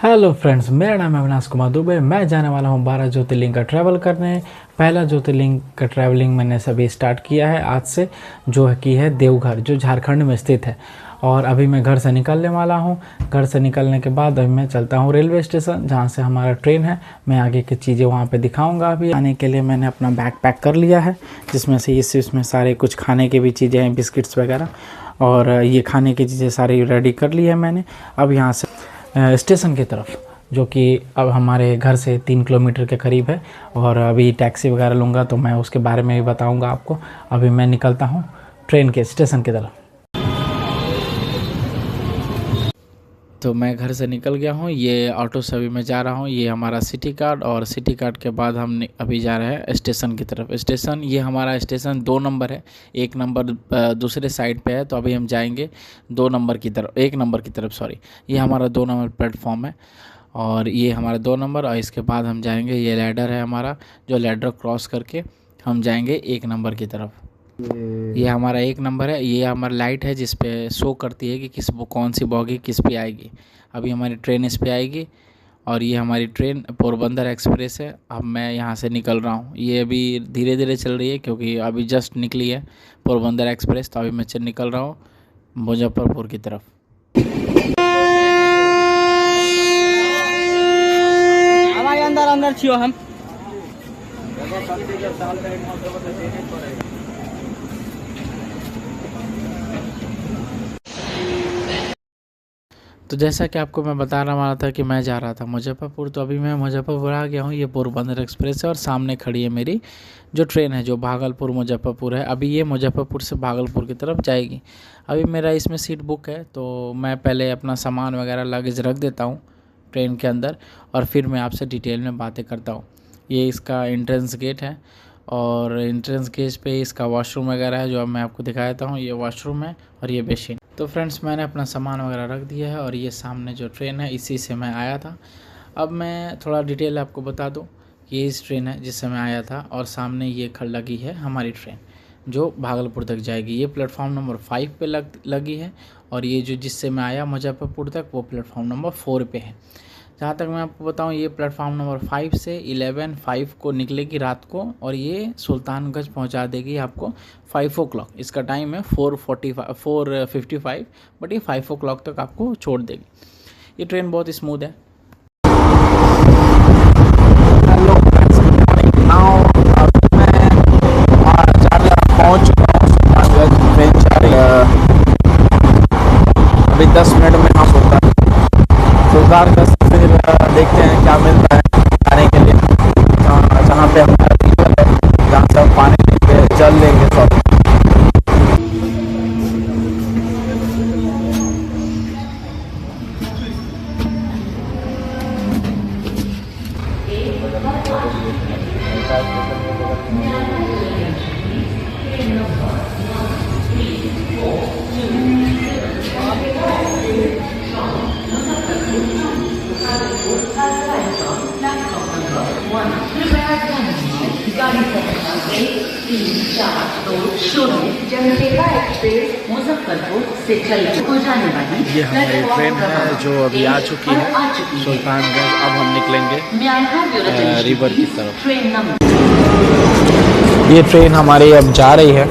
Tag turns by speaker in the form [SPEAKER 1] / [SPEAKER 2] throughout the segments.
[SPEAKER 1] Hello friends, मेरा नाम है अविनाश कुमार दुबे। मैं जाने वाला हूं 12 ज्योतिर्लिंग का ट्रैवल करने। पहला ज्योतिर्लिंग का ट्रैवलिंग मैंने सभी स्टार्ट किया है आज से, जो है कि है देवघर, जो झारखंड में स्थित है। और अभी मैं घर से निकलने वाला हूं। घर से निकलने के बाद अभी मैं चलता हूं रेलवे स्टेशन, जहां से हमारा ट्रेन है। मैं आगे की चीज़ें वहां पे दिखाऊंगा। अभी आने के लिए मैंने अपना बैग पैक कर लिया है, जिसमें से इसमें सारे कुछ खाने की भी चीज़ें हैं, बिस्किट्स वगैरह। और ये खाने की चीज़ें सारी रेडी कर ली है मैंने। अब यहाँ से स्टेशन की तरफ, जो कि अब हमारे घर से 3 किलोमीटर के करीब है। और अभी टैक्सी वगैरह लूँगा तो मैं उसके बारे में भी बताऊँगा आपको। अभी मैं निकलता हूँ ट्रेन के स्टेशन की तरफ। तो मैं घर से निकल गया हूँ। ये ऑटो से अभी मैं जा रहा हूँ। ये हमारा सिटी कार्ड, और सिटी कार्ड के बाद हम अभी जा रहे हैं स्टेशन की तरफ। स्टेशन, ये हमारा स्टेशन 2 नंबर है। 1 नंबर दूसरे साइड पे है, तो अभी हम जाएंगे 2 नंबर की तरफ, 1 नंबर की तरफ, सॉरी। ये हमारा 2 नंबर प्लेटफॉर्म है, और ये हमारा 2 नंबर। और इसके बाद हम जाएंगे, ये लैडर है हमारा, जो लैडर क्रॉस करके हम जाएंगे 1 नंबर की तरफ। ये हमारा 1 नंबर है। ये हमारा लाइट है, जिस पे शो करती है कि कौन सी बॉगी किस पे आएगी। अभी हमारी ट्रेन इस पे आएगी, और ये हमारी ट्रेन पोरबंदर एक्सप्रेस है। अब मैं यहाँ से निकल रहा हूँ। ये अभी धीरे धीरे चल रही है, क्योंकि अभी जस्ट निकली है पोरबंदर एक्सप्रेस। तो अभी मैं निकल रहा हूँ मुजफ्फरपुर की तरफ।
[SPEAKER 2] अंदर अंदर छियो हम।
[SPEAKER 1] तो जैसा कि आपको मैं बता रहा था कि मैं जा रहा था मुजफ्फरपुर, तो अभी मैं मुजफ्फरपुर आ गया हूँ। ये पोरबंदर एक्सप्रेस है, और सामने खड़ी है मेरी जो ट्रेन है, जो भागलपुर मुजफ्फरपुर है। अभी ये मुजफ्फरपुर से भागलपुर की तरफ जाएगी। अभी मेरा इसमें सीट बुक है, तो मैं पहले अपना सामान वगैरह लगेज रख देता हूँ ट्रेन के अंदर, और फिर मैं आपसे डिटेल में बातें करता हूँ। ये इसका एंट्रेंस गेट है, और एंट्रेंस गेट पे इसका वॉशरूम वगैरह है, जो अब मैं आपको दिखा देता हूँ। ये वॉशरूम है, और ये बेसिन। तो फ्रेंड्स, मैंने अपना सामान वगैरह रख दिया है, और ये सामने जो ट्रेन है, इसी से मैं आया था। अब मैं थोड़ा डिटेल आपको बता दूं कि ये इस ट्रेन है जिससे मैं आया था, और सामने ये लगी है हमारी ट्रेन, जो भागलपुर तक जाएगी। ये प्लेटफॉर्म नंबर 5 पे लगी है, और ये जो जिससे मैं आया मुजफ्फरपुर तक, वो प्लेटफॉर्म नंबर 4 पे है। जहाँ तक मैं आपको बताऊं, ये प्लेटफॉर्म नंबर 5 से 11:05 को निकलेगी रात को, और ये सुल्तानगंज पहुँचा देगी आपको 5 o'clock। इसका टाइम है 4:55, बट ये 5 o'clock तक आपको छोड़ देगी। ये ट्रेन बहुत स्मूथ है। हेलो फ्रेंड्स, पहुँच चुका हूँ सुल्तानगंज। ट्रेन जा रही है, अभी 10 मिनट में यहाँ सुल्तानगंज। फिर देखते हैं क्या मिलता है खाने के लिए। जहाँ पे हमारा रिवर है, जहाँ से हम पानी लेंगे, जल लेंगे सब।
[SPEAKER 3] मुजफ्फरपुर से चलकर जाने वाली
[SPEAKER 1] ये हमारी ट्रेन है, जो अभी आ चुकी है सुल्तानगंज। अब हम निकलेंगे रिवर की तरफ। ये ट्रेन हमारी अब जा रही है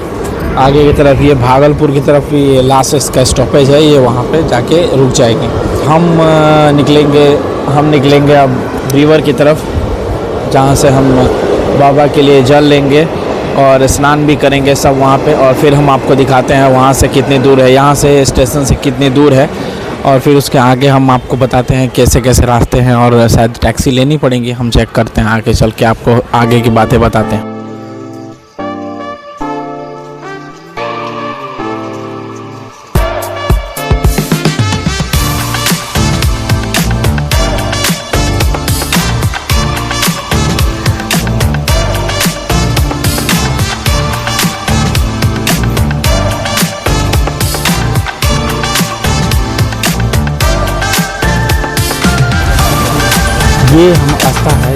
[SPEAKER 1] आगे की तरफ। ये भागलपुर की तरफ ये लास्ट इसका स्टॉपेज है, ये वहाँ पे जाके रुक जाएगी। हम निकलेंगे अब रिवर की तरफ, जहाँ से हम बाबा के लिए जल लेंगे और स्नान भी करेंगे सब वहाँ पे। और फिर हम आपको दिखाते हैं वहाँ से कितनी दूर है, यहाँ से स्टेशन से कितनी दूर है, और फिर उसके आगे हम आपको बताते हैं कैसे कैसे रास्ते हैं। और शायद टैक्सी लेनी पड़ेगी, हम चेक करते हैं, आगे चल के आपको आगे की बातें बताते हैं। ये हम रास्ता है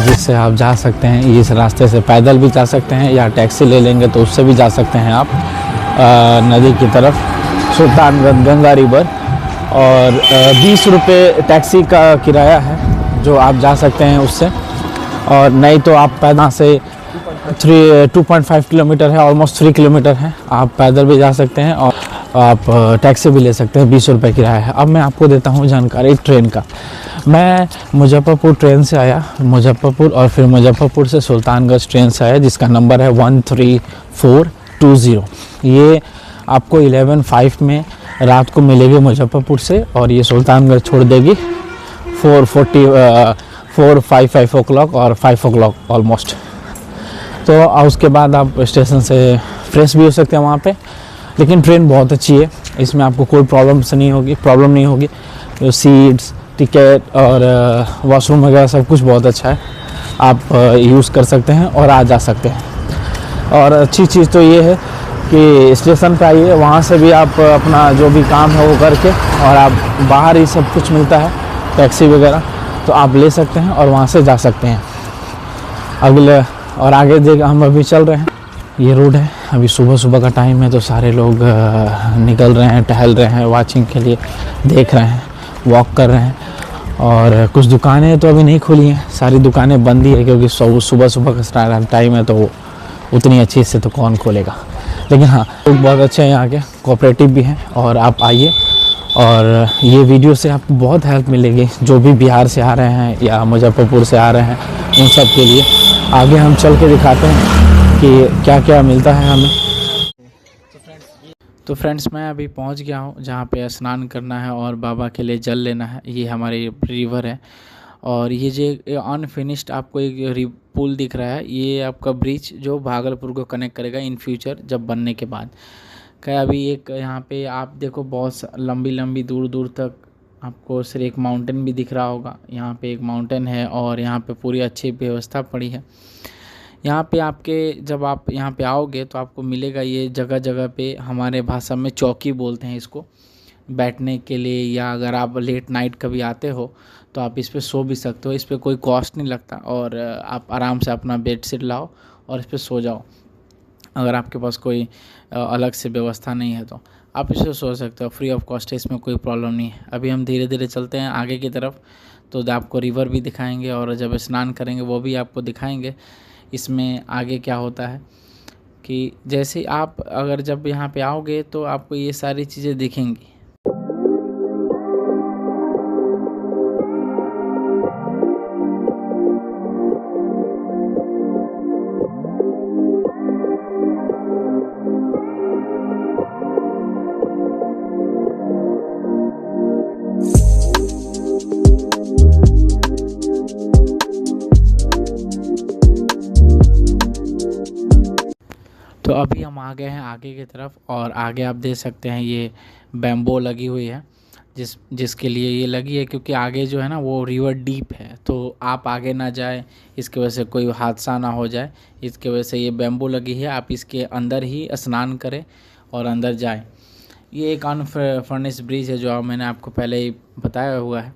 [SPEAKER 1] जिससे आप जा सकते हैं। इस रास्ते से पैदल भी जा सकते हैं, या टैक्सी ले लेंगे तो उससे भी जा सकते हैं आप नदी की तरफ, सुल्तानगंज गंगा रिवर। और 20 रुपये टैक्सी का किराया है जो आप जा सकते हैं उससे, और नहीं तो आप पैदल से 2.5 किलोमीटर है, ऑलमोस्ट 3 किलोमीटर है, आप पैदल भी जा सकते हैं और आप टैक्सी भी ले सकते हैं। 20 रुपये किराया है। अब मैं आपको देता हूँ जानकारी ट्रेन का। मैं मुजफ्फरपुर ट्रेन से आया, मुजफ्फरपुर, और फिर मुजफ्फरपुर से सुल्तानगंज ट्रेन से आया जिसका नंबर है 13420। ये आपको 11:05 में रात को मिलेगी मुजफ्फरपुर से, और ये सुल्तानगंज छोड़ देगी 4:55 ओ क्लॉक और 5 ओ क्लॉक ऑलमोस्ट। तो उसके बाद आप स्टेशन से फ्रेश भी हो सकते हैं वहाँ पे। लेकिन ट्रेन बहुत अच्छी है, इसमें आपको कोई प्रॉब्लम नहीं होगी। जो सीट्स, टिकट और वॉशरूम वगैरह सब कुछ बहुत अच्छा है, आप यूज़ कर सकते हैं और आ जा सकते हैं। और अच्छी चीज़ तो ये है कि स्टेशन पे आइए, वहाँ से भी आप अपना जो भी काम है वो करके, और आप बाहर ही सब कुछ मिलता है, टैक्सी वगैरह, तो आप ले सकते हैं और वहाँ से जा सकते हैं। अगले और आगे देख हम अभी चल रहे हैं, ये रोड है। अभी सुबह सुबह का टाइम है तो सारे लोग निकल रहे हैं, टहल रहे हैं, वॉचिंग के लिए देख रहे हैं, वॉक कर रहे हैं। और कुछ दुकानें तो अभी नहीं खुली हैं, सारी दुकानें बंद ही है, क्योंकि सुबह सुबह का टाइम है तो उतनी अच्छी से तो कौन खोलेगा। लेकिन हाँ, लोग बहुत अच्छे हैं यहाँ के, कोऑपरेटिव भी हैं। और आप आइए, और ये वीडियो से आपको बहुत हेल्प मिलेगी, जो भी बिहार से आ रहे हैं या मुजफ्फरपुर से आ रहे हैं उन सब के लिए। आगे हम चल के दिखाते हैं कि क्या क्या मिलता है हमें। तो फ्रेंड्स, मैं अभी पहुंच गया हूं जहां पे स्नान करना है और बाबा के लिए जल लेना है। ये हमारी रिवर है, और ये जो अनफिनिश्ड आपको एक पुल दिख रहा है, ये आपका ब्रिज जो भागलपुर को कनेक्ट करेगा इन फ्यूचर, जब बनने के बाद। क्या अभी एक यहाँ पे आप देखो, बहुत लंबी लंबी दूर दूर तक आपको सिर्फ एक माउंटेन भी दिख रहा होगा। यहाँ पे एक माउंटेन है, और यहाँ पे पूरी अच्छी व्यवस्था पड़ी है। यहाँ पे आपके जब आप यहाँ पे आओगे तो आपको मिलेगा, ये जगह जगह पे हमारे भाषा में चौकी बोलते हैं इसको, बैठने के लिए, या अगर आप लेट नाइट कभी आते हो तो आप इस पे सो भी सकते हो। इस पे कोई कॉस्ट नहीं लगता, और आप आराम से अपना बेड शीट लाओ और इस पे सो जाओ। अगर आपके पास कोई अलग से व्यवस्था नहीं है तो आप इसे सो सकते हो, फ्री ऑफ कॉस्ट है, इसमें कोई प्रॉब्लम नहीं है। अभी हम धीरे धीरे चलते हैं आगे की तरफ, तो आपको रिवर भी दिखाएंगे, और जब स्नान करेंगे वो भी आपको दिखाएंगे। इसमें आगे क्या होता है कि जैसे आप अगर जब यहाँ पे आओगे तो आपको ये सारी चीज़ें दिखेंगी। तो अभी हम आ गए हैं आगे की तरफ, और आगे आप देख सकते हैं ये बैम्बो लगी हुई है, जिसके लिए ये लगी है क्योंकि आगे जो है ना वो रिवर डीप है, तो आप आगे ना जाए, इसकी वजह से कोई हादसा ना हो जाए, इसके वजह से ये बैम्बो लगी है। आप इसके अंदर ही स्नान करें और अंदर जाएं। ये एक अनफर्निश्ड ब्रिज है जो मैंने आपको पहले ही बताया हुआ है,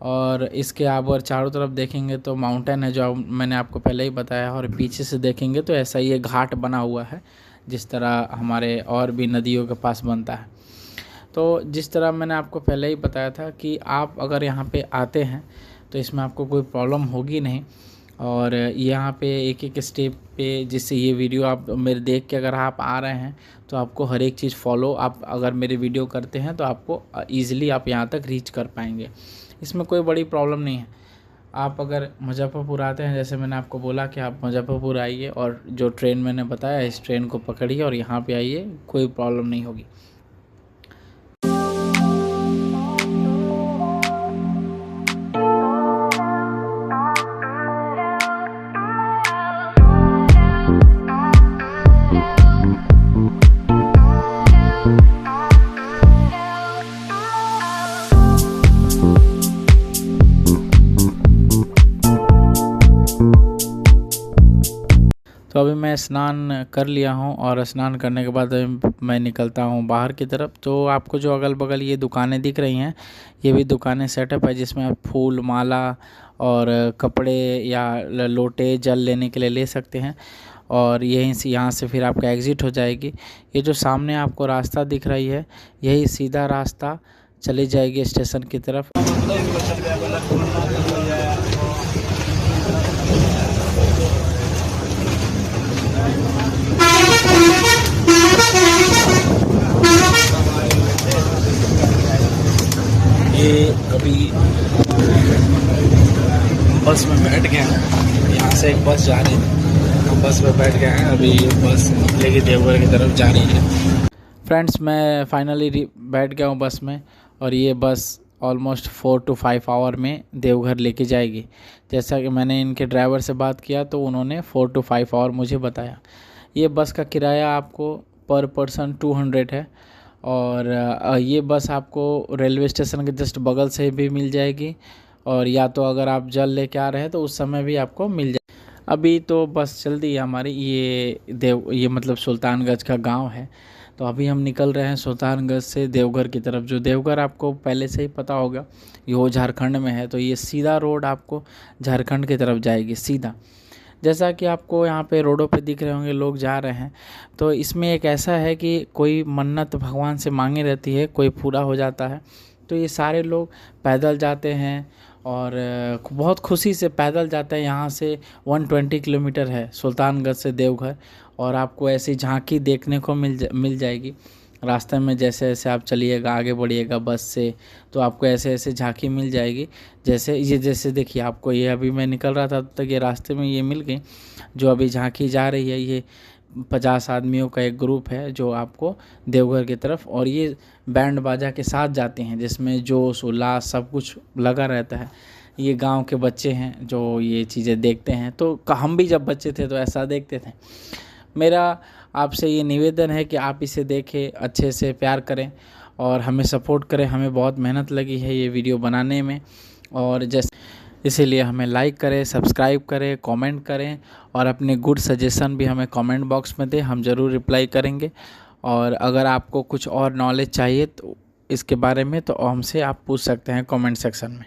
[SPEAKER 1] और इसके आप अगर चारों तरफ देखेंगे तो माउंटेन है जो मैंने आपको पहले ही बताया, और पीछे से देखेंगे तो ऐसा ही घाट बना हुआ है, जिस तरह हमारे और भी नदियों के पास बनता है। तो जिस तरह मैंने आपको पहले ही बताया था कि आप अगर यहाँ पे आते हैं तो इसमें आपको कोई प्रॉब्लम होगी नहीं, और यहाँ पे एक एक स्टेप पे, जिससे ये वीडियो आप मेरे देख के अगर आप आ रहे हैं तो आपको हर एक चीज़ फॉलो, आप अगर मेरे वीडियो करते हैं तो आपको ईज़िली आप यहाँ तक रीच कर पाएंगे। इसमें कोई बड़ी प्रॉब्लम नहीं है। आप अगर मुजफ्फरपुर आते हैं, जैसे मैंने आपको बोला कि आप मुजफ्फरपुर आइए, और जो ट्रेन मैंने बताया इस ट्रेन को पकड़िए और यहाँ पे आइए, कोई प्रॉब्लम नहीं होगी। तो अभी मैं स्नान कर लिया हूँ, और स्नान करने के बाद मैं निकलता हूँ बाहर की तरफ। तो आपको जो अगल बगल ये दुकानें दिख रही हैं, ये भी दुकानें सेटअप है, जिसमें आप फूल, माला और कपड़े या लोटे जल लेने के लिए ले सकते हैं। और यहीं से यहाँ से फिर आपका एग्ज़िट हो जाएगी। ये जो सामने आपको रास्ता दिख रही है, यही सीधा रास्ता चली जाएगी स्टेशन की तरफ। ये अभी बस में बैठ गए हैं, यहाँ से एक बस जा रही है, हम बस में बैठ गए हैं। अभी बस निकलेगी देवघर की तरफ जा रही है। फ्रेंड्स, मैं फाइनली बैठ गया हूँ बस में, और ये बस ऑलमोस्ट 4 to 5 आवर में देवघर लेके जाएगी। जैसा कि मैंने इनके ड्राइवर से बात किया तो उन्होंने 4 to 5 आवर मुझे बताया। ये बस का किराया आपको पर पर्सन 200 है, और ये बस आपको रेलवे स्टेशन के जस्ट बगल से भी मिल जाएगी, और या तो अगर आप जल लेके आ रहे हैं तो उस समय भी आपको मिल जाए। अभी तो बस चल दी है हमारी, ये मतलब सुल्तानगंज का गांव है। तो अभी हम निकल रहे हैं सुल्तानगंज से देवघर की तरफ। जो देवघर आपको पहले से ही पता होगा, ये झारखंड में है, तो ये सीधा रोड आपको झारखंड की तरफ जाएगी सीधा। जैसा कि आपको यहाँ पे रोडों पे दिख रहे होंगे लोग जा रहे हैं, तो इसमें एक ऐसा है कि कोई मन्नत भगवान से मांगी रहती है, कोई पूरा हो जाता है, तो ये सारे लोग पैदल जाते हैं और बहुत खुशी से पैदल जाते हैं। यहाँ से 120 किलोमीटर है सुल्तानगंज से देवघर, और आपको ऐसी झांकी देखने को मिल जाएगी रास्ते में। जैसे जैसे आप चलिएगा, आगे बढ़िएगा बस से, तो आपको ऐसे ऐसे झांकी मिल जाएगी। जैसे देखिए, आपको ये अभी मैं निकल रहा था तब तक ये रास्ते में ये मिल गई। जो अभी झांकी जा रही है, ये 50 आदमियों का एक ग्रुप है जो आपको देवघर की तरफ, और ये बैंड बाजा के साथ जाते हैं जिसमें जोश उल्लास सब कुछ लगा रहता है। ये गांव के बच्चे हैं जो ये चीज़ें देखते हैं, तो हम भी जब बच्चे थे तो ऐसा देखते थे। मेरा आपसे ये निवेदन है कि आप इसे देखें, अच्छे से प्यार करें और हमें सपोर्ट करें। हमें बहुत मेहनत लगी है ये वीडियो बनाने में, और इसीलिए हमें लाइक करें, सब्सक्राइब करें, कमेंट करें, और अपने गुड सजेशन भी हमें कमेंट बॉक्स में दें, हम ज़रूर रिप्लाई करेंगे। और अगर आपको कुछ और नॉलेज चाहिए तो इसके बारे में, तो हमसे आप पूछ सकते हैं कमेंट सेक्शन में।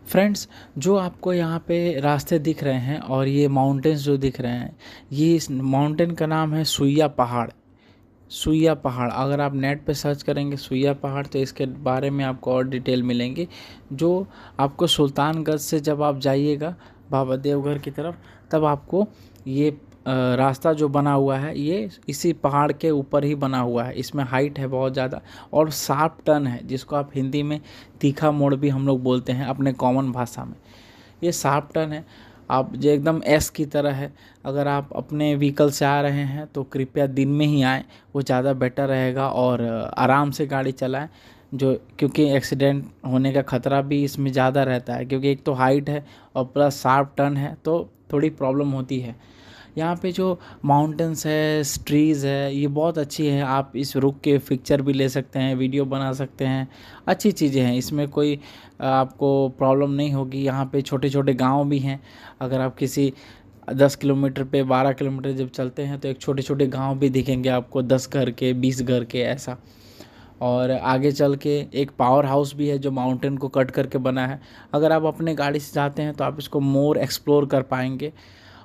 [SPEAKER 1] फ्रेंड्स, जो आपको यहाँ पे रास्ते दिख रहे हैं और ये माउंटेन्स जो दिख रहे हैं, ये इस माउंटेन का नाम है सुइया पहाड़। सुइया पहाड़, अगर आप नेट पे सर्च करेंगे सुइया पहाड़ तो इसके बारे में आपको और डिटेल मिलेंगी। जो आपको सुल्तानगंज से जब आप जाइएगा बाबा देवघर की तरफ, तब आपको ये रास्ता जो बना हुआ है ये इसी पहाड़ के ऊपर ही बना हुआ है। इसमें हाइट है बहुत ज़्यादा, और शार्प टर्न है, जिसको आप हिंदी में तीखा मोड़ भी हम लोग बोलते हैं अपने कॉमन भाषा में। ये शार्प टर्न है, आप जो एकदम एस की तरह है। अगर आप अपने व्हीकल से आ रहे हैं तो कृपया दिन में ही आएँ, वो ज़्यादा बेटर रहेगा, और आराम से गाड़ी चलाएं, क्योंकि एक्सीडेंट होने का ख़तरा भी इसमें ज़्यादा रहता है, क्योंकि एक तो हाइट है और प्लस शार्प टर्न है, तो थोड़ी प्रॉब्लम होती है। यहाँ पे जो माउंटेन्स है, ट्रीज़ है, ये बहुत अच्छी है। आप इस रुक के पिक्चर भी ले सकते हैं, वीडियो बना सकते हैं, अच्छी चीज़ें हैं, इसमें कोई आपको प्रॉब्लम नहीं होगी। यहाँ पे छोटे छोटे गांव भी हैं। अगर आप किसी 10 किलोमीटर पे 12 किलोमीटर जब चलते हैं तो एक छोटे छोटे गांव भी दिखेंगे आपको, 10 घर के, 20 घर के, ऐसा। और आगे चल के एक पावर हाउस भी है जो माउंटेन को कट करके बना है। अगर आप अपने गाड़ी से जाते हैं तो आप इसको मोर एक्सप्लोर कर पाएंगे।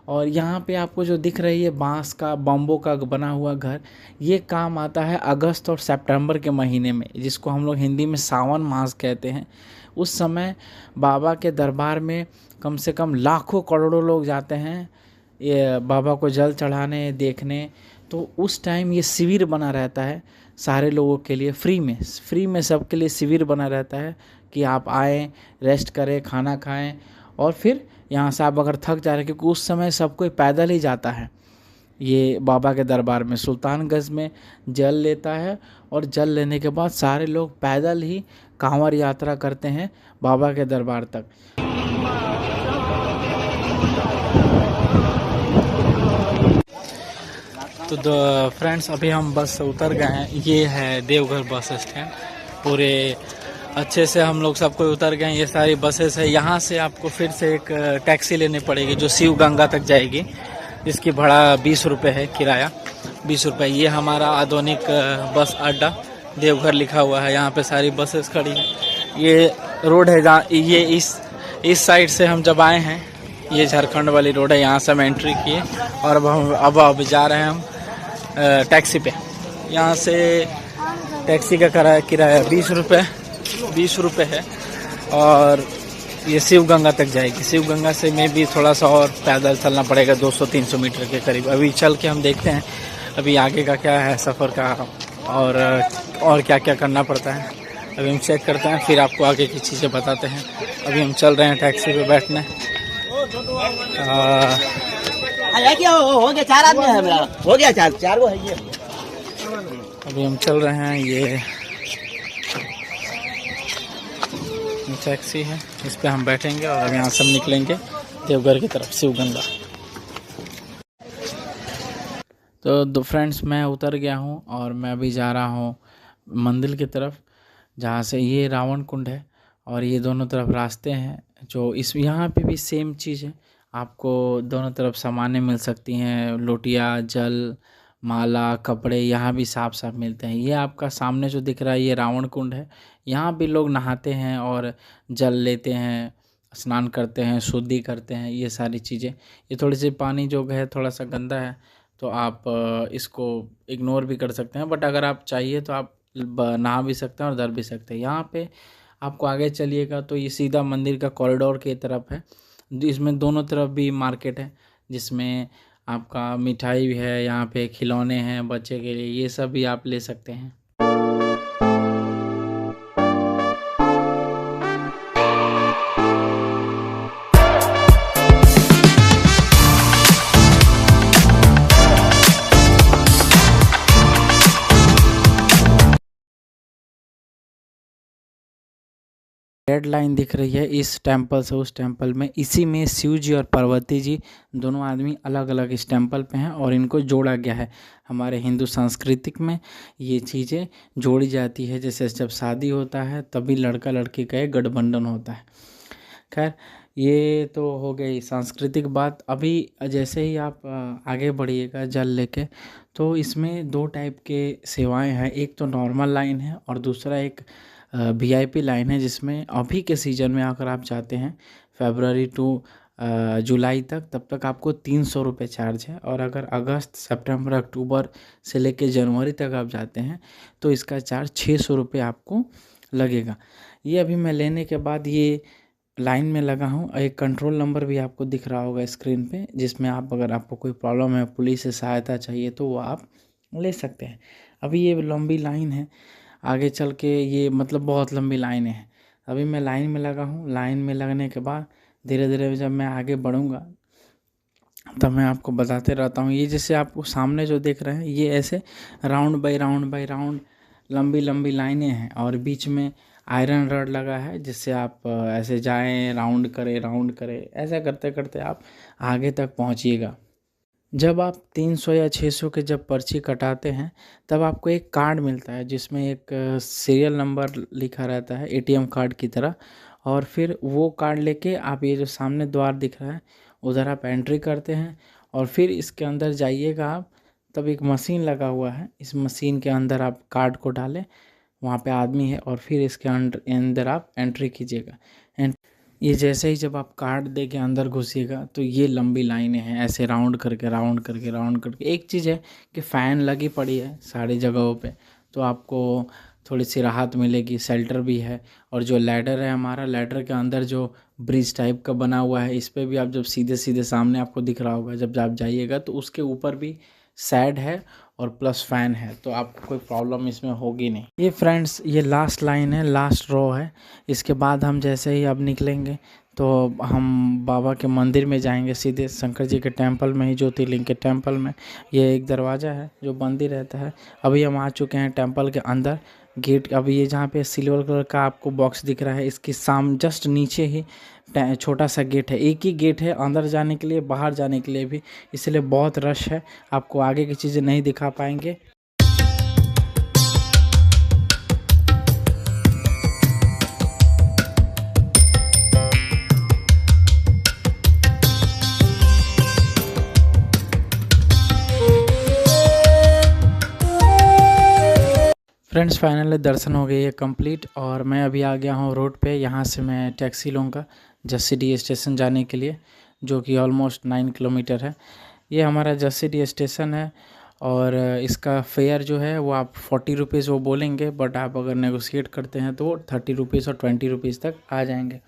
[SPEAKER 1] और यहाँ पे आपको जो दिख रही है बांस का, बम्बो का बना हुआ घर, ये काम आता है अगस्त और सितंबर के महीने में, जिसको हम लोग हिंदी में सावन मास कहते हैं। उस समय बाबा के दरबार में कम से कम लाखों करोड़ों लोग जाते हैं ये बाबा को जल चढ़ाने, देखने। तो उस टाइम ये शिविर बना रहता है सारे लोगों के लिए, फ्री में सबके लिए शिविर बना रहता है कि आप आएँ, रेस्ट करें, खाना खाएँ, और फिर यहाँ से आप अगर थक जा रहे हैं, क्योंकि उस समय सब कोई पैदल ही जाता है ये बाबा के दरबार में। सुल्तानगंज में जल लेता है, और जल लेने के बाद सारे लोग पैदल ही कांवड़ यात्रा करते हैं बाबा के दरबार तक। तो फ्रेंड्स, अभी हम बस से उतर गए हैं। ये है देवघर बस स्टैंड। पूरे अच्छे से हम लोग सब कोई उतर गए। ये सारी बसेस है। यहाँ से आपको फिर से एक टैक्सी लेनी पड़ेगी जो शिव गंगा तक जाएगी, जिसकी भाड़ा 20 रुपये है, किराया 20 रुपये। ये हमारा आधुनिक बस अड्डा देवघर लिखा हुआ है, यहाँ पे सारी बसेस खड़ी हैं। ये रोड है जहाँ ये इस साइड से हम जब आए हैं, ये झारखंड वाली रोड है, यहाँ से हम एंट्री किए और अब जा रहे हैं हम टैक्सी पे। यहाँ से टैक्सी का किराया 20 रुपये है और ये शिव गंगा तक जाएगी। शिव गंगा से में भी थोड़ा सा और पैदल चलना पड़ेगा 200-300 मीटर के करीब। अभी चल के हम देखते हैं अभी आगे का क्या है सफ़र का और क्या क्या करना पड़ता है। अभी हम चेक करते हैं, फिर आपको आगे की चीज़ें बताते हैं। अभी हम चल रहे हैं टैक्सी पे बैठने।
[SPEAKER 2] हो गया 4 आदमी है मेरा, हो गया 4 वो है ये।
[SPEAKER 1] अभी हम चल रहे हैं, ये टैक्सी है, इस पे हम बैठेंगे और अब यहाँ से हम निकलेंगे देवघर की तरफ, शिवगंगा। तो फ्रेंड्स, मैं उतर गया हूँ और मैं अभी जा रहा हूँ मंदिर की तरफ, जहाँ से ये रावण कुंड है और ये दोनों तरफ रास्ते हैं। जो यहाँ पे भी सेम चीज़ है, आपको दोनों तरफ सामानें मिल सकती हैं, लोटिया, जल, माला, कपड़े यहाँ भी साफ साफ मिलते हैं। ये आपका सामने जो दिख रहा है ये रावण कुंड है। यहाँ भी लोग नहाते हैं और जल लेते हैं, स्नान करते हैं, शुद्धि करते हैं, ये सारी चीज़ें। ये थोड़ी सी पानी जो है थोड़ा सा गंदा है, तो आप इसको इग्नोर भी कर सकते हैं, बट अगर आप चाहिए तो आप नहा भी सकते हैं और धर भी सकते हैं। यहाँ पे आपको आगे चलिएगा तो ये सीधा मंदिर का कॉरिडोर की तरफ है। इसमें दोनों तरफ भी मार्केट है, जिसमें आपका मिठाई भी है, यहाँ पे खिलौने हैं बच्चे के लिए, ये सब भी आप ले सकते हैं। रेड लाइन दिख रही है इस टेंपल से उस टेंपल में, इसी में शिव जी और पार्वती जी दोनों आदमी अलग अलग इस टेंपल पे हैं और इनको जोड़ा गया है। हमारे हिंदू सांस्कृतिक में ये चीज़ें जोड़ी जाती है, जैसे जब शादी होता है तभी लड़का लड़की का एक गठबंधन होता है। खैर, ये तो हो गई सांस्कृतिक बात। अभी जैसे ही आप आगे बढ़िएगा जल लेके, तो इसमें 2 टाइप के सेवाएँ हैं। एक तो नॉर्मल लाइन है और दूसरा एक VIP लाइन है, जिसमें अभी के सीज़न में अगर आप जाते हैं फरवरी टू जुलाई तक, तब तक आपको 300 रुपये चार्ज है। और अगर अगस्त, सितंबर, अक्टूबर से लेकर जनवरी तक आप जाते हैं तो इसका चार्ज 600 रुपये आपको लगेगा। ये अभी मैं लेने के बाद ये लाइन में लगा हूँ। एक कंट्रोल नंबर भी आपको दिख रहा होगा स्क्रीन पे, जिसमें आप अगर आपको कोई प्रॉब्लम है, पुलिस से सहायता चाहिए, तो वो आप ले सकते हैं। अभी ये लंबी लाइन है, आगे चल के ये मतलब बहुत लंबी लाइनें हैं। अभी मैं लाइन में लगा हूँ। लाइन में लगने के बाद धीरे धीरे जब मैं आगे बढ़ूँगा तब मैं आपको बताते रहता हूँ। ये जैसे आपको सामने जो देख रहे हैं, ये ऐसे राउंड बाई राउंड लंबी लंबी लाइनें हैं और बीच में आयरन रॉड लगा है, जिससे आप ऐसे जाएं, राउंड करें, ऐसा करते करते आप आगे तक पहुँचिएगा। जब आप 300 या 600 के जब पर्ची कटाते हैं, तब आपको एक कार्ड मिलता है जिसमें एक सीरियल नंबर लिखा रहता है, ATM कार्ड की तरह। और फिर वो कार्ड लेके आप ये जो सामने द्वार दिख रहा है उधर आप एंट्री करते हैं और फिर इसके अंदर जाइएगा आप, तब एक मशीन लगा हुआ है, इस मशीन के अंदर आप कार्ड को डालें, वहाँ पे आदमी है, और फिर इसके अंदर आप एंट्री कीजिएगा। ये जैसे ही जब आप कार्ड दे के अंदर घुसिएगा तो ये लंबी लाइनें हैं, ऐसे राउंड करके। एक चीज़ है कि फ़ैन लगी पड़ी है सारी जगहों पे, तो आपको थोड़ी सी राहत मिलेगी। शेल्टर भी है, और जो लैडर है हमारा, लैडर के अंदर जो ब्रिज टाइप का बना हुआ है, इस पर भी आप जब सीधे सामने आपको दिख रहा होगा, जब आप जाइएगा तो उसके ऊपर भी शेड है और प्लस फ़ैन है, तो आपको कोई प्रॉब्लम इसमें होगी नहीं। ये फ्रेंड्स, ये लास्ट लाइन है, लास्ट रो है। इसके बाद हम जैसे ही अब निकलेंगे तो हम बाबा के मंदिर में जाएंगे, सीधे शंकर जी के टेंपल में ही, ज्योतिर्लिंग के टेंपल में। ये एक दरवाज़ा है जो बंद ही रहता है। अभी हम आ चुके हैं टेंपल के अंदर। गेट अभी ये जहाँ पे सिल्वर कलर का आपको बॉक्स दिख रहा है, इसके जस्ट नीचे ही छोटा सा गेट है। एक ही गेट है अंदर जाने के लिए, बाहर जाने के लिए भी, इसलिए बहुत रश है, आपको आगे की चीज़ें नहीं दिखा पाएंगे। फ्रेंड्स फाइनली दर्शन हो गए ये कंप्लीट और मैं अभी आ गया हूँ रोड पे। यहाँ से मैं टैक्सी लूँगा जसीडीह स्टेशन जाने के लिए, जो कि ऑलमोस्ट 9 किलोमीटर है। ये हमारा जसीडीह स्टेशन है और इसका फेयर जो है वो आप 40 रुपीज़ वो बोलेंगे, बट आप अगर नेगोशिएट करते हैं तो 30 रुपीज़ और 20 रुपीज़ तक आ जाएंगे।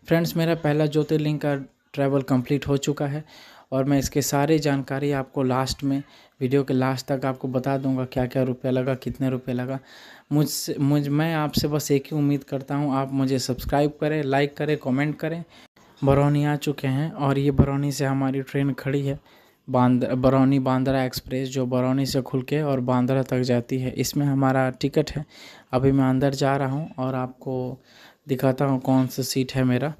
[SPEAKER 1] फ्रेंड्स मेरा पहला ज्योतिर्लिंग का ट्रैवल कंप्लीट हो चुका है और मैं इसके सारी जानकारी आपको लास्ट में, वीडियो के लास्ट तक आपको बता दूंगा क्या क्या रुपया लगा, कितने रुपये लगा। मैं आपसे बस एक ही उम्मीद करता हूं, आप मुझे सब्सक्राइब करें, लाइक करें, कमेंट करें। बरौनी आ चुके हैं और ये बरौनी से हमारी ट्रेन खड़ी है, बरौनी बांद्रा एक्सप्रेस, जो बरौनी से खुल के और बांद्रा तक जाती है। इसमें हमारा टिकट है। अभी मैं अंदर जा रहा हूँ और आपको दिखाता हूँ कौन सा सीट है मेरा।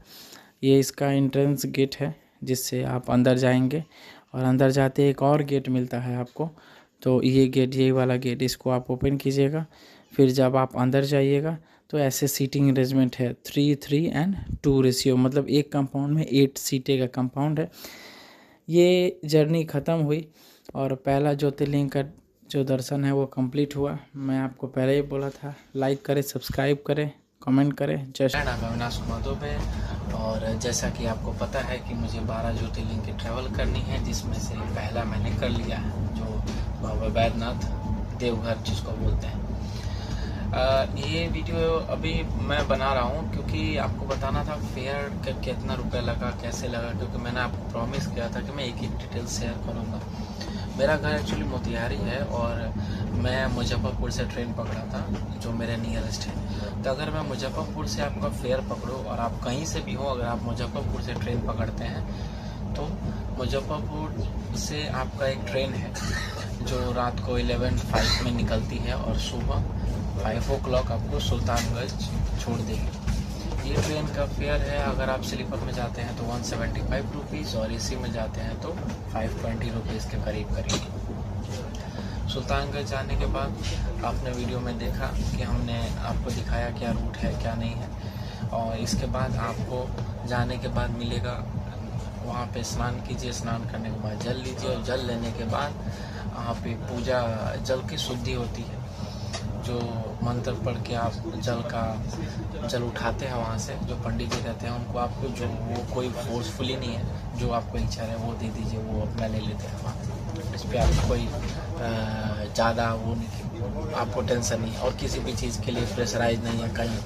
[SPEAKER 1] ये इसका एंट्रेंस गेट है जिससे आप अंदर जाएंगे और अंदर जाते एक और गेट मिलता है आपको। तो ये गेट, यही वाला गेट, इसको आप ओपन कीजिएगा। फिर जब आप अंदर जाइएगा तो ऐसे सीटिंग अरेंजमेंट है 3:3 एंड 2 रेशियो, मतलब एक कंपाउंड में 8 सीटें का कंपाउंड है। ये जर्नी ख़त्म हुई और पहला ज्योतिर्लिंग का जो दर्शन है वो कंप्लीट हुआ। मैं आपको पहले ही बोला था, लाइक करें, सब्सक्राइब करें, कमेंट करें। जय अविनाश माधव है और जैसा कि आपको पता है कि मुझे 12 ज्योतिर्लिंग की ट्रैवल करनी है, जिसमें से पहला मैंने कर लिया है, जो बाबा बैद्यनाथ देवघर जिसको बोलते हैं। ये वीडियो अभी मैं बना रहा हूँ क्योंकि आपको बताना था फेयर का कितना रुपया लगा, कैसे लगा, क्योंकि मैंने आपको प्रॉमिस किया था कि मैं एक एक डिटेल शेयर करूँगा। मेरा घर एक्चुअली मोतिहारी है और मैं मुजफ्फरपुर से ट्रेन पकड़ा था जो मेरे नियरेस्ट है। तो अगर मैं मुजफ्फरपुर से आपका फेयर पकड़ूँ और आप कहीं से भी हो, अगर आप मुजफ्फरपुर से ट्रेन पकड़ते हैं तो मुजफ्फरपुर से आपका एक ट्रेन है जो रात को 11:05 में निकलती है और सुबह 5 o'clock आपको सुल्तानगंज छोड़ देगी। ये ट्रेन का फेयर है, अगर आप स्लीपर में जाते हैं तो 175 रुपीज़ और एसी में जाते हैं तो 520 रुपीज़ के करीब करीब। सुल्तानगंज जाने के बाद आपने वीडियो में देखा कि हमने आपको दिखाया क्या रूट है क्या नहीं है, और इसके बाद आपको जाने के बाद मिलेगा वहाँ पे स्नान कीजिए, स्नान करने के बाद जल लीजिए और जल लेने के बाद वहाँ पे पूजा, जल की शुद्धि होती है, जो मंत्र पढ़ के आप जल उठाते हैं वहाँ से, जो पंडित जी रहते हैं उनको आपको, जो वो कोई फोर्सफुली नहीं है, जो आपको इच्छा है वो दे दीजिए, वो अपना ले लेते हैं वहाँ। इस पर आपको कोई ज़्यादा वो नहीं, आपको टेंशन नहीं और किसी भी चीज़ के लिए प्रेशराइज नहीं है कहीं।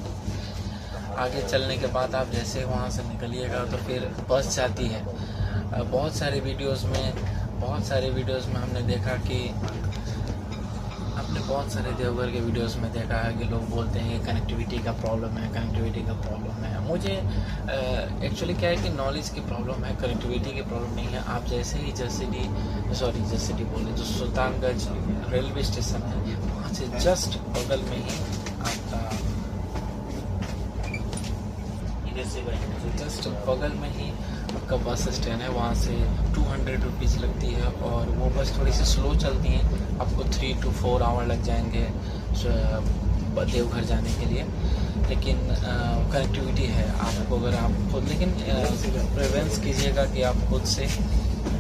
[SPEAKER 1] आगे चलने के बाद आप जैसे वहाँ से निकलिएगा तो फिर बस जाती है। बहुत सारे वीडियोस में हमने देखा कि आपने बहुत सारे देवघर के वीडियोस में देखा है कि लोग बोलते हैं कि कनेक्टिविटी का प्रॉब्लम है, मुझे एक्चुअली क्या है कि नॉलेज की प्रॉब्लम है, कनेक्टिविटी की प्रॉब्लम नहीं है। आप जैसे ही जसीडीह बोले, जो सुल्तानगंज रेलवे स्टेशन है, वहाँ से जस्ट बगल में ही आपका आपका बस स्टैंड है। वहाँ से 200 रुपीज़ लगती है और वो बस थोड़ी सी स्लो चलती हैं, आपको 3 to 4 आवर लग जाएंगे देवघर जाने के लिए। लेकिन कनेक्टिविटी है आपको, अगर आप खुद, लेकिन प्रेफरेंस कीजिएगा कि आप खुद से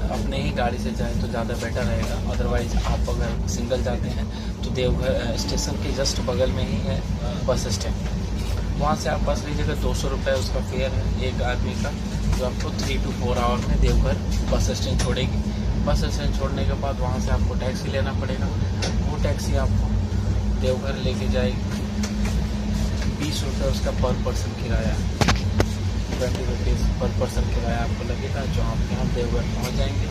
[SPEAKER 1] अपने ही गाड़ी से जाएं तो ज़्यादा बेटर रहेगा। अदरवाइज़ आप अगर सिंगल जाते हैं तो देवघर स्टेशन के जस्ट बगल में ही है बस स्टैंड, वहाँ से आप बस लीजिएगा। 200 रुपये उसका फेयर है एक आदमी का, जो आपको 3 to 4 आवर में देवघर बस स्टैंड छोड़ेगी। बस स्टैंड छोड़ने के बाद वहाँ से आपको टैक्सी लेना पड़ेगा, वो टैक्सी आपको देवघर लेके जाएगी। 20 रुपये उसका पर पर्सन किराया, 20 रुपीज़ पर पर्सन किराया आपको लगेगा, जो आप यहाँ देवघर पहुँच जाएंगे।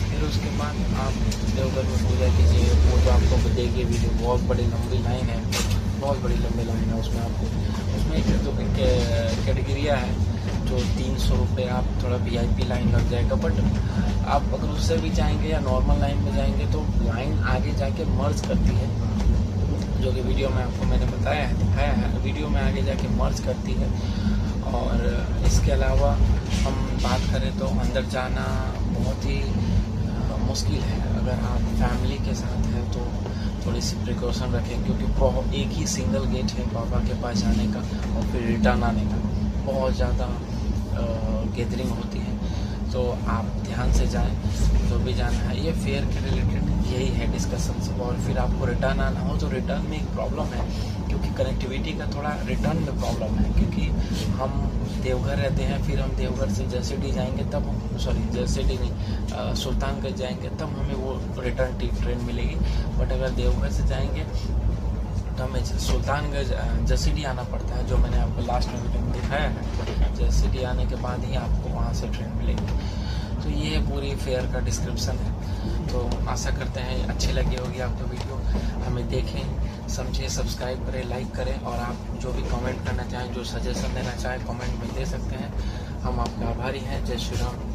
[SPEAKER 1] फिर उसके बाद आप देवघर में पूजा कीजिए, वो जो आपको देगी वीडियो, बहुत बड़ी लंबी लाइन है, बहुत बड़ी लंबी लाइन है। उसमें आपको एक तो कैटेगरिया है जो 300 रुपये, आप थोड़ा VIP लाइन लग जाएगा। बट आप अगर उससे भी जाएंगे या नॉर्मल लाइन में जाएंगे तो लाइन आगे जाके मर्ज करती है, जो कि वीडियो में आपको मैंने बताया है, दिखाया है, वीडियो में आगे जाके मर्ज करती है। और इसके अलावा हम बात करें तो अंदर जाना बहुत ही मुश्किल है। अगर आप फैमिली के साथ हैं तो थोड़ी सी प्रिकॉशन रखें, क्योंकि एक ही सिंगल गेट है बाबा के पास जाने का और फिर रिटर्न आने का। बहुत ज़्यादा गैदरिंग होती है, तो आप ध्यान से जाएं, जो भी जाना है। ये फेयर के रिलेटेड यही है डिस्कशन सब। और फिर आपको रिटर्न आना हो तो रिटर्न में एक प्रॉब्लम है, क्योंकि कनेक्टिविटी का थोड़ा रिटर्न में प्रॉब्लम है, क्योंकि हम देवघर रहते हैं, फिर हम देवघर से जैसीडी जाएंगे तब, सॉरी जैसीडी नहीं, सुल्तानगंज जाएंगे तब हमें वो रिटर्न ट्रेन मिलेगी। बट अगर देवघर से जाएंगे तो हमें सुल्तानगंज जैसीडी आना पड़ता है, जो मैंने आपको लास्ट में वीडियो में दिखाया है। जैसीडी आने के बाद ही आपको वहाँ से ट्रेन मिलेगी। तो ये पूरी फेयर का डिस्क्रिप्शन है। तो आशा करते हैं अच्छी लगी होगी आपको वीडियो। हमें देखें, समझें, सब्सक्राइब करें, लाइक करें, और आप जो भी कमेंट करना चाहें, जो सजेशन देना चाहें, कमेंट में दे सकते हैं। हम आपके आभारी हैं। जय श्री राम।